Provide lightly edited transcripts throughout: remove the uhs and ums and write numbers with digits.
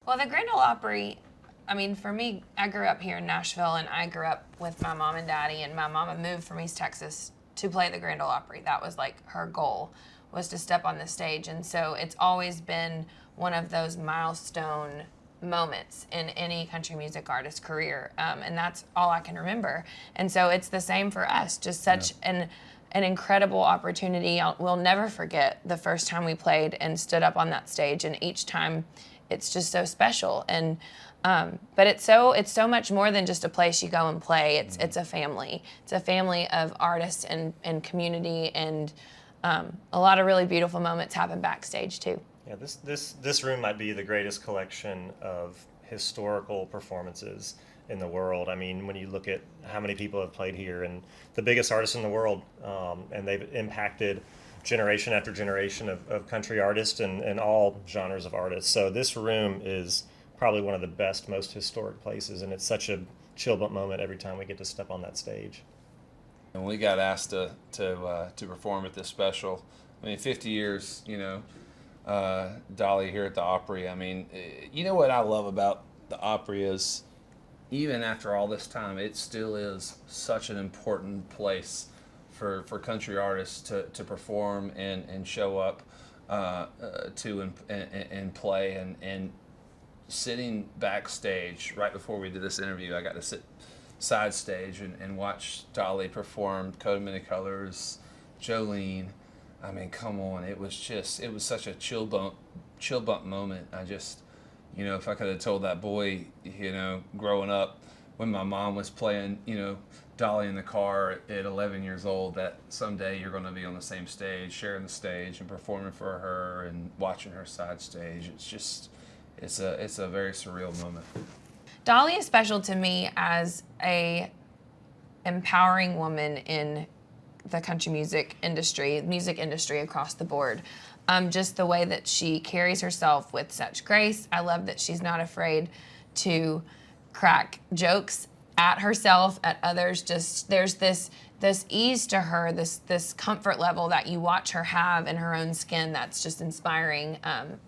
Well, the Grand Ole Opry, I mean, for me, I grew up here in Nashville, and I grew up with my mom and daddy, and my mama moved from East Texas to play the Grand Ole Opry. That was like her goal, was to step on the stage. And so it's always been one of those milestone moments in any country music artist's career. And that's all I can remember. And so it's the same for us, just such an incredible opportunity. We'll never forget the first time we played and stood up on that stage, and each time it's just so special. And but it's so much more than just a place you go and play. It's a family. It's a family of artists and community, and a lot of really beautiful moments happen backstage too. Yeah, this room might be the greatest collection of historical performances in the world. I mean, when you look at how many people have played here, and the biggest artists in the world, and they've impacted generation after generation of country artists and all genres of artists. So this room is probably one of the best, most historic places, and it's such a chill bump moment every time we get to step on that stage. And we got asked to perform at this special. I mean, 50 years, Dolly here at the Opry. I mean, you know what I love about the Opry is, even after all this time, it still is such an important place for country artists to perform and show up to and play. And sitting backstage right before we did this interview, I got to sit side stage and watch Dolly perform Coat of Many Colors, Jolene. I mean, come on, it was such a chill bump moment. I just, if I could have told that boy, growing up when my mom was playing, Dolly in the car at 11 years old, that someday you're going to be on the same stage, sharing the stage and performing for her and watching her side stage. It's a very surreal moment. Dolly is special to me as a empowering woman in the country music industry across the board. Just the way that she carries herself with such grace. I love that she's not afraid to crack jokes at herself, at others. Just there's this ease to her, this comfort level that you watch her have in her own skin that's just inspiring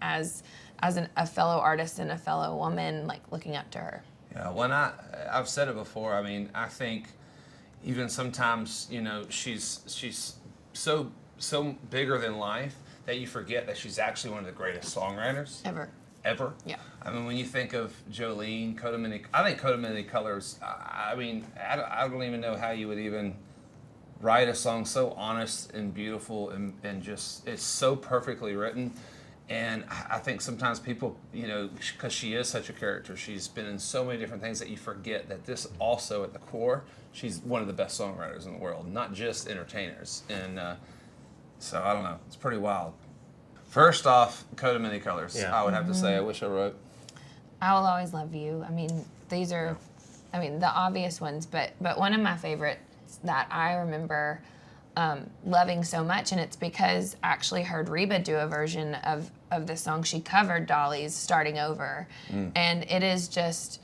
as a fellow artist and a fellow woman, like looking up to her. Yeah, when I've said it before, I mean, I think even sometimes, she's so bigger than life that you forget that she's actually one of the greatest songwriters ever. Yeah. I mean, when you think of Jolene, I think Coat of Many Colors, I mean, I don't even know how you would even write a song so honest and beautiful and just, it's so perfectly written. And I think sometimes people, because she is such a character, she's been in so many different things that you forget that this also at the core, she's one of the best songwriters in the world, not just entertainers. And so I don't know, it's pretty wild. First off, Coat of Many Colors. Yeah. I would have to say, I wish I wrote. I Will Always Love You. I mean, these are, the obvious ones, but one of my favorites that I remember loving so much, and it's because I actually heard Reba do a version of this song. She covered Dolly's Starting Over, and it is just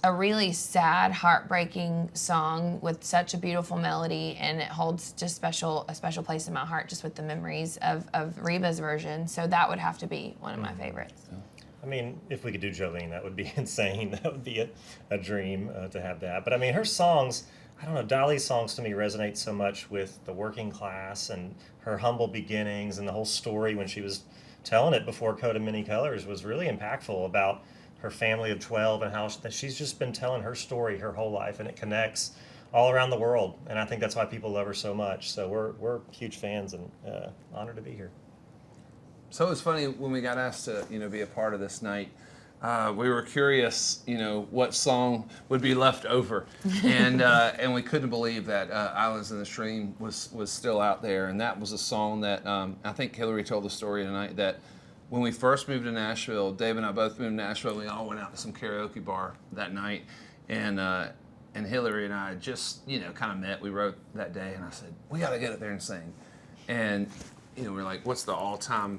a really sad, heartbreaking song with such a beautiful melody, and it holds just a special place in my heart just with the memories of Reba's version. So that would have to be one of my favorites. I mean, if we could do Jolene, that would be insane. That would be a dream to have that. But I mean, her songs, I don't know, Dolly's songs to me resonate so much with the working class and her humble beginnings, and the whole story when she was telling it before Coat of Many Colors was really impactful about her family of 12 and how she's just been telling her story her whole life, and it connects all around the world. And I think that's why people love her so much. So we're huge fans and honored to be here. So it was funny when we got asked to be a part of this night. We were curious, what song would be left over, and we couldn't believe that "Islands in the Stream" was still out there, and that was a song that I think Hillary told the story tonight that when we first moved to Nashville, Dave and I both moved to Nashville. We all went out to some karaoke bar that night, and Hillary and I just kind of met. We wrote that day, and I said we got to get up there and sing, and we're like, what's the all-time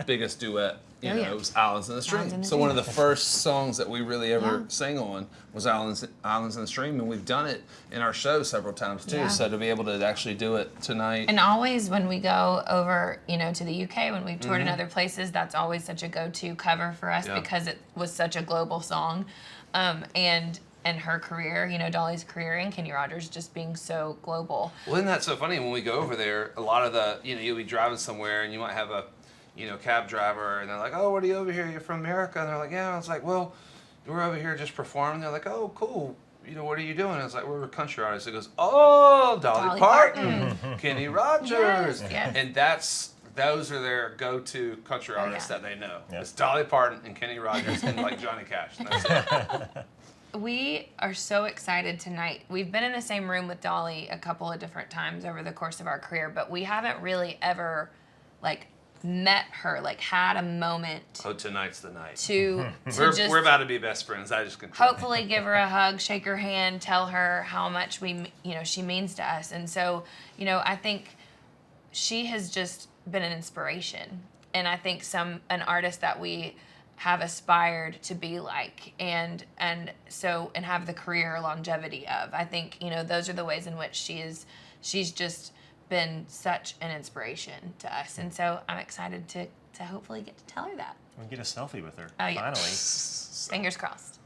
biggest duet you Oh, know, yeah. it was Islands in the Stream. Islands in the So one of Stream. the first songs that we really ever Yeah. sang on was Islands in the Stream, and we've done it in our show several times too. Yeah. So to be able to actually do it tonight, And always when we go over, to the UK, when we've toured in Mhm. other places, that's always such a go-to cover for us Yeah. because it was such a global song. And her career, Dolly's career and Kenny Rogers just being so global. well, isn't that so funny? When we go over there, a lot of the, you'll be driving somewhere and you might have a, cab driver, and they're like, "Oh, what are you over here? You're from America?" And they're like, "Yeah." I was like, "Well, we're over here just performing." They're like, "Oh, cool. What are you doing?" I was like, "We're a country artist." It goes, "Oh, Dolly Dolly Parton, Kenny Rogers," Yes. and those are their go-to country artists yeah. that they know. Yeah. It's Dolly Parton and Kenny Rogers and like Johnny Cash. And that's it. We are so excited tonight. We've been in the same room with Dolly a couple of different times over the course of our career, but we haven't really ever, met her, had a moment Oh, tonight's the night. to just We're about to be best friends. I just can. hopefully give her a hug, shake her hand, tell her how much she means to us. And so, I think she has just been an inspiration. And I think an artist that we have aspired to be like and have the career longevity of. I think, those are the ways in which she's just been such an inspiration to us. And so I'm excited to hopefully get to tell her that. We can get a selfie with her. Oh, yeah. Finally. Fingers crossed.